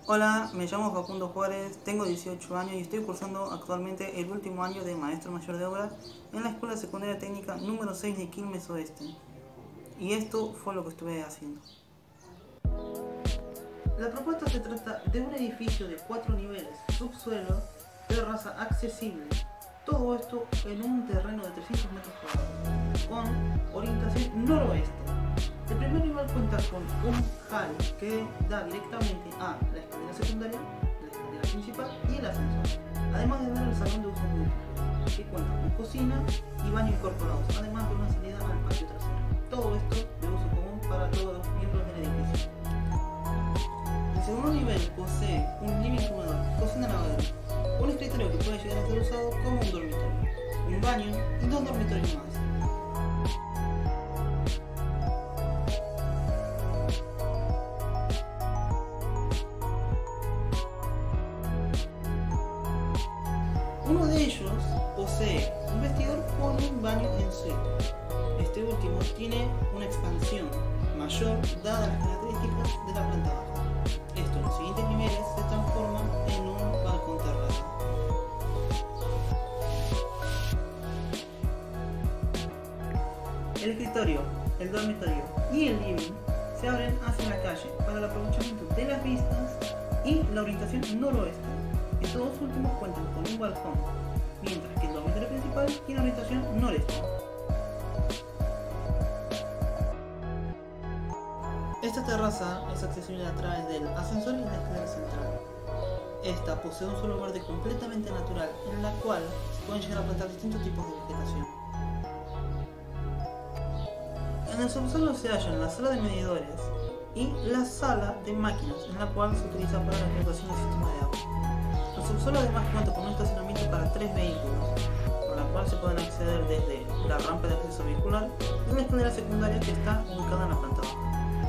Hola, me llamo Facundo Juárez, tengo 18 años y estoy cursando actualmente el último año de Maestro Mayor de Obra en la Escuela Secundaria Técnica número 6 de Quilmes Oeste. Y esto fue lo que estuve haciendo. La propuesta se trata de un edificio de 4 niveles, subsuelo, terraza accesible. Todo esto en un terreno de 300 metros cuadrados, con orientación noroeste. El primer nivel cuenta con un hall que da directamente a la escalera secundaria, la escalera principal y el ascensor, además de dar el salón de usos múltiples, que cuenta con cocina y baño incorporados, además de una salida al patio trasero. Todo esto de uso común para todos los miembros del edificio. El segundo nivel posee un living comedor, cocina lavadero, un escritorio que puede llegar a ser usado como un dormitorio, un baño y 2 dormitorios más. Uno de ellos posee un vestidor con un baño en suite. Este último tiene una expansión mayor dadas las características de la planta baja. Esto en los siguientes niveles se transforma en un balcón terraza. El escritorio, el dormitorio y el living se abren hacia la calle para el aprovechamiento de las vistas y la orientación noroeste. Estos dos últimos cuentan con un balcón, mientras que el dormitorio principal tiene orientación noreste. Esta terraza es accesible a través del ascensor y la escalera central. Esta posee un suelo verde completamente natural, en la cual se pueden llegar a plantar distintos tipos de vegetación. En el subsuelo se hallan la sala de medidores y la sala de máquinas, en la cual se utiliza para la ejecución del sistema de agua. El subsuelo además cuenta con un estacionamiento para 3 vehículos, por la cual se pueden acceder desde la rampa de acceso vehicular y la escalera secundaria que está ubicada en la planta baja.